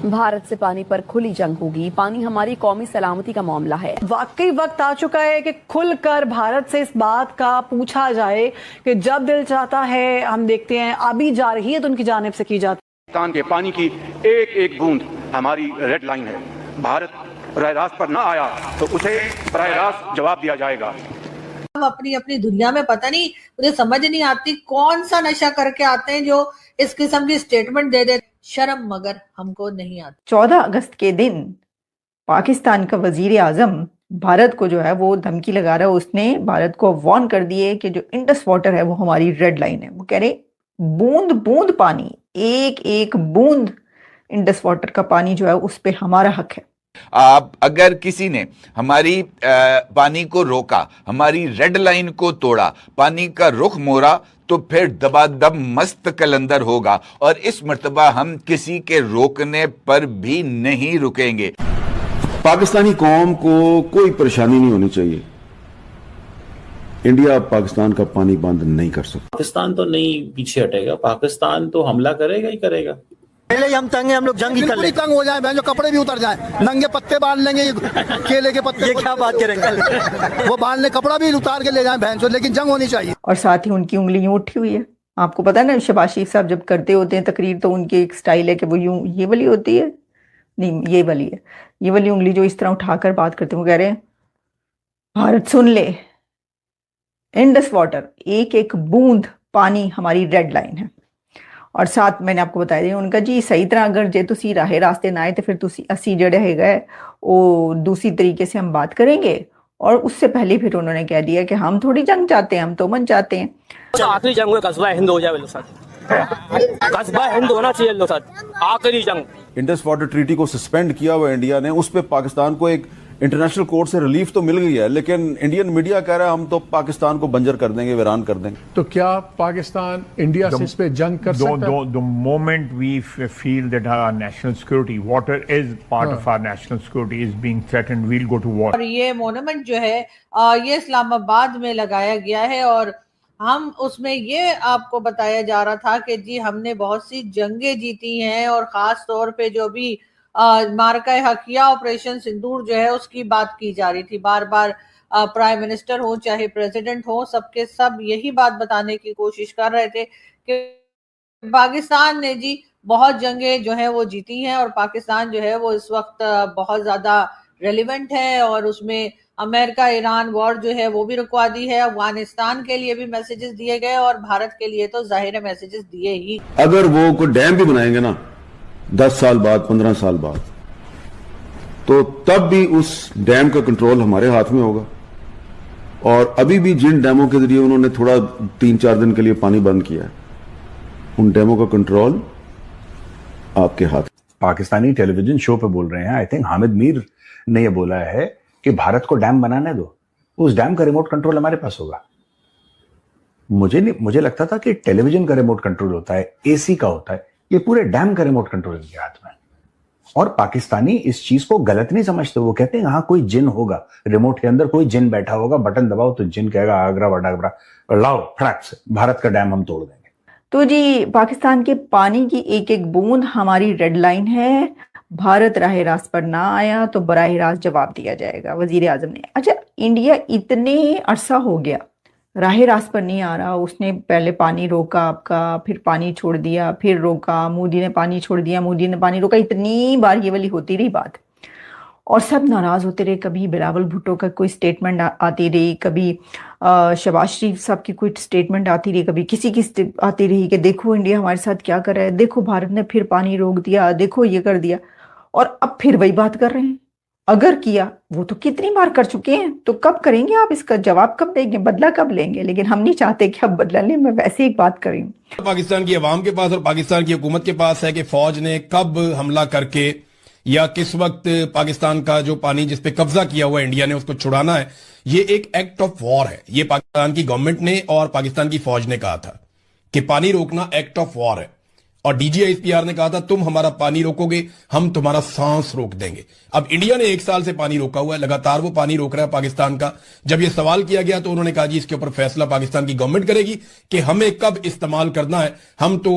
भारत से पानी पर खुली जंग होगी। पानी हमारी कौमी सलामती का मामला है। वाकई वक्त आ चुका है कि खुलकर भारत से इस बात का पूछा जाए कि जब दिल चाहता है, हम देखते हैं अभी जा रही है तो उनकी जानिब से की जाती है। पाकिस्तान के पानी की एक एक बूंद हमारी रेड लाइन है। भारत बराह रास्त पर ना आया तो उसे बराह रास्त जवाब दिया जाएगा। हम अपनी अपनी दुनिया में, पता नहीं, मुझे समझ नहीं आती कौन सा नशा करके आते हैं जो इस किस्म की स्टेटमेंट दे दे। शर्म मगर हमको नहीं आती। 14 अगस्त के दिन पाकिस्तान का वजीर आजम भारत को जो है वो धमकी लगा रहा है। उसने भारत को वार्न कर दिए कि जो इंडस वाटर है वो हमारी रेड लाइन है। वो कह रहे बूंद बूंद पानी, एक एक बूंद इंडस वाटर का पानी जो है उस पे हमारा हक है। आप अगर किसी ने हमारी पानी को रोका, हमारी रेड लाइन को तोड़ा, पानी का रुख मोड़ा, तो फिर दबादब मस्त कलंदर होगा। और इस मर्तबा हम किसी के रोकने पर भी नहीं रुकेंगे। पाकिस्तानी कौम को कोई परेशानी नहीं होनी चाहिए। इंडिया पाकिस्तान का पानी बंद नहीं कर सकता। पाकिस्तान तो नहीं पीछे हटेगा, पाकिस्तान तो हमला करेगा ही करेगा। पहले हम तंग हैं, हम लोग जंग ही कर ले, तंग हो जाए, जो कपड़े भी उतर जाए, नंगे पत्ते बांध लेंगे, केले के पत्ते। ये क्या बात करेंगे? वो बांध ले, कपड़ा भी उतार के ले जाए भैंसो, लेकिन जंग होनी चाहिए। और साथ ही उनकी उंगली यूं उठी हुई है। आपको पता है ना, शहबाज शरीफ साहब जब करते होते हैं तकरीर तो उनकी एक स्टाइल है कि वो यूं, ये वाली होती है, नहीं ये वाली है, ये वाली उंगली जो इस तरह उठाकर बात करते हैं। वो कह रहे हैं भारत सुन ले, इंडस वाटर एक एक बूंद पानी हमारी रेड लाइन है। और साथ मैंने आपको बताया दिया उनका जी सही तरह अगर जे तुसी राहे रास्ते ना आए तो फिर तुसी असी जड़े है वो दूसरी तरीके से हम बात करेंगे। और उससे पहले फिर उन्होंने कह दिया कि हम थोड़ी जंग चाहते हैं, हम तो मन चाहते हैं। आखिरी जंग में कस्बा हिंद हो जाए लोग साथ, कस्बा हिंद होना चाहिए लोग साथ, आखिरी जंग। इंडस वाटर ट्रीटी को सस्पेंड किया हुआ इंडिया ने, उस पे पाकिस्तान को एक इंटरनेशनल कोर्ट से रिलीफ तो मिल गई है, लेकिन इंडियन मीडिया कह रहा है हम तो पाकिस्तान को बंजर कर देंगे, वीरान कर देंगे। तो क्या पाकिस्तान इंडिया से इस पे जंग कर सकता है? The moment we feel that our national security, water is part of our national security, is being threatened, we'll go to war. और ये मोन्यूमेंट जो है ये इस्लामाबाद में लगाया गया है और हम उसमें ये आपको बताया जा रहा था कि जी हमने बहुत सी जंगें जीती हैं और खास तौर पे जो भी मार्का हकिया ऑपरेशन सिंदूर जो है उसकी बात की जा रही थी। बार बार प्राइम मिनिस्टर हो चाहे प्रेसिडेंट हो, सबके सब यही बात बताने की कोशिश कर रहे थे कि पाकिस्तान ने जी बहुत जंगें जो है वो जीती हैं और पाकिस्तान जो है वो इस वक्त बहुत ज्यादा रेलिवेंट है और उसमें अमेरिका ईरान वॉर जो है वो भी रुकवा दी है। अफगानिस्तान के लिए भी मैसेजेस दिए गए और भारत के लिए तो जाहिर है मैसेजेस दिए ही। अगर वो कोई डैम भी बनाएंगे ना 10 साल बाद, 15 साल बाद, तो तब भी उस डैम का कंट्रोल हमारे हाथ में होगा। और अभी भी जिन डैमों के जरिए उन्होंने थोड़ा 3-4 दिन के लिए पानी बंद किया है, उन डैमों का कंट्रोल आपके हाथ। पाकिस्तानी टेलीविजन शो पे बोल रहे हैं, आई थिंक हामिद मीर ने यह बोला है कि भारत को डैम बनाने दो, उस डैम का रिमोट कंट्रोल हमारे पास होगा। मुझे लगता था कि टेलीविजन का रिमोट कंट्रोल होता है, एसी का होता है, ये पूरे डैम का रिमोट कंट्रोल इनके हाथ में। और पाकिस्तानी इस चीज को गलत नहीं समझते। वो कहते हैं हाँ कोई जिन होगा, रिमोट के अंदर कोई जिन बैठा होगा, बटन दबाओ तो जिन कहेगा आगरा वडागरा, लाओ फटाक से भारत का डैम हम तोड़ देंगे। तो जी पाकिस्तान के पानी की एक एक बूंद हमारी रेड लाइन है। भारत राह रास्त पर ना आया तो बराह रास्त जवाब दिया जाएगा, वजीर आजम ने। अच्छा, इंडिया इतने अरसा हो गया राह रास्त पर नहीं आ रहा, उसने पहले पानी रोका आपका, फिर पानी छोड़ दिया, फिर रोका, मोदी ने पानी छोड़ दिया, मोदी ने पानी रोका, इतनी बार ये वाली होती रही बात और सब नाराज होते रहे। कभी बिलावल भुट्टो का कोई स्टेटमेंट आती रही, कभी शहबाज शरीफ साहब की कोई स्टेटमेंट आती रही, कभी किसी की आती रही कि देखो इंडिया हमारे साथ क्या कर रहा है, देखो भारत ने फिर पानी रोक दिया, देखो ये कर दिया। और अब फिर वही बात कर रहे हैं। अगर किया वो तो कितनी बार कर चुके हैं, तो कब करेंगे आप इसका जवाब, कब देंगे, बदला कब लेंगे? लेकिन हम नहीं चाहते कि अब बदला लें। मैं वैसे एक बात कर रही हूँ, पाकिस्तान की अवाम के पास और पाकिस्तान की हुकूमत के पास है कि फौज ने कब हमला करके या किस वक्त पाकिस्तान का जो पानी जिस पे कब्जा किया हुआ इंडिया ने उसको छुड़ाना है। ये एक एक्ट ऑफ वॉर है। ये पाकिस्तान की गवर्नमेंट ने और पाकिस्तान की फौज ने कहा था कि पानी रोकना एक्ट ऑफ वॉर है। और डीजीआईएसपीआर ने कहा था तुम हमारा पानी रोकोगे हम तुम्हारा सांस रोक देंगे। अब इंडिया ने 1 साल से पानी रोका हुआ है, लगातार वो पानी रोक रहा है पाकिस्तान का। जब ये सवाल किया गया तो उन्होंने कहा जी इसके ऊपर फैसला पाकिस्तान की गवर्नमेंट करेगी कि हमें कब इस्तेमाल करना है। हम तो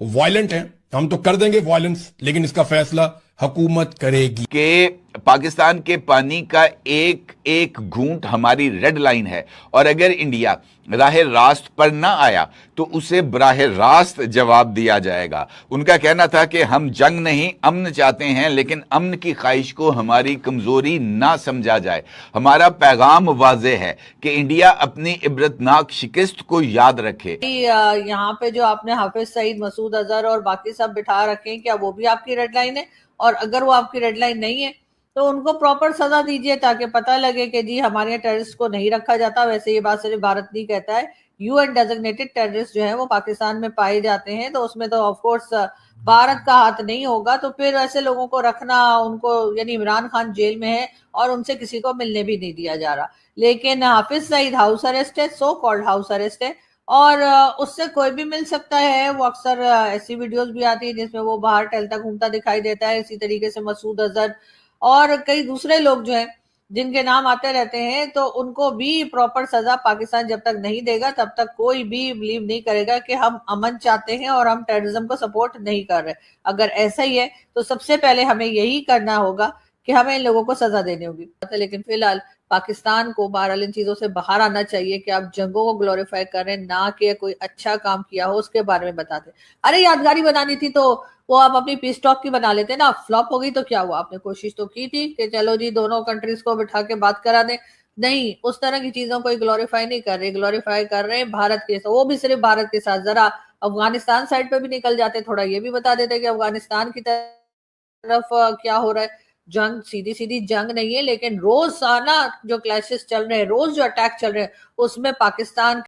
वायलेंट हैं, हम तो कर देंगे वायलेंस, लेकिन इसका फैसला हुकूमत करेगी। कि पाकिस्तान के पानी का एक एक घूंट हमारी रेड लाइन है, और अगर इंडिया राह रास्त पर ना आया तो उसे बराह रास्त जवाब दिया जाएगा। उनका कहना था कि हम जंग नहीं अमन चाहते हैं, लेकिन अमन की ख्वाहिश को हमारी कमजोरी ना समझा जाए। हमारा पैगाम वाज़ेह है कि इंडिया अपनी इबरतनाक शिकस्त को याद रखे। यहाँ पे जो आपने हाफिज सईद, मसूद अजहर और बाकी सब बिठा रखे हैं, क्या वो भी आपकी रेड लाइन है? और अगर वो आपकी रेड लाइन नहीं है तो उनको प्रॉपर सजा दीजिए, ताकि पता लगे कि जी हमारे यहाँ टेररिस्ट को नहीं रखा जाता। वैसे ये बात सिर्फ भारत नहीं कहता है, यूएन डेजिग्नेटेड टेररिस्ट जो है वो पाकिस्तान में पाए जाते हैं, तो उसमें तो ऑफ कोर्स भारत का हाथ नहीं होगा। तो फिर ऐसे लोगों को रखना, उनको, यानी इमरान खान जेल में है और उनसे किसी को मिलने भी नहीं दिया जा रहा। लेकिन हाफिज सईद हाउस अरेस्ट है, सो कॉल्ड हाउस अरेस्ट है, और उससे कोई भी मिल सकता है। वो अक्सर ऐसी वीडियोस भी आती है जिसमें वो बाहर टहलता घूमता दिखाई देता है। इसी तरीके से मसूद अजहर और कई दूसरे लोग जो हैं जिनके नाम आते रहते हैं, तो उनको भी प्रॉपर सजा पाकिस्तान जब तक नहीं देगा तब तक कोई भी बिलीव नहीं करेगा कि हम अमन चाहते हैं और हम टेररिज्म को सपोर्ट नहीं कर रहे। अगर ऐसा ही है तो सबसे पहले हमें यही करना होगा कि हमें इन लोगों को सजा देनी होगी। लेकिन फिलहाल पाकिस्तान को बहरहाल इन चीजों से बाहर आना चाहिए कि आप जंगों को ग्लोरीफाई करें, ना कि कोई अच्छा काम किया हो उसके बारे में बताते। अरे यादगारी बनानी थी तो वो आप अपनी पीस टॉक की बना लेते ना, फ्लॉप हो गई तो क्या हुआ? आपने कोशिश तो की थी कि चलो जी दोनों कंट्रीज को बिठा के बात करा दें। नहीं, उस तरह की चीजों को ग्लोरीफाई नहीं कर रहे, ग्लोरीफाई कर रहे हैं भारत के साथ, वो भी सिर्फ भारत के साथ। जरा अफगानिस्तान साइड पे भी निकल जाते, थोड़ा ये भी बता देते कि अफगानिस्तान की तरफ क्या हो रहा है। जंग सीधी सीधी जंग नहीं है, लेकिन रोजाना जो क्लैशेस चल रहे हैं, रोज जो अटैक चल रहे हैं, उसमें पाकिस्तान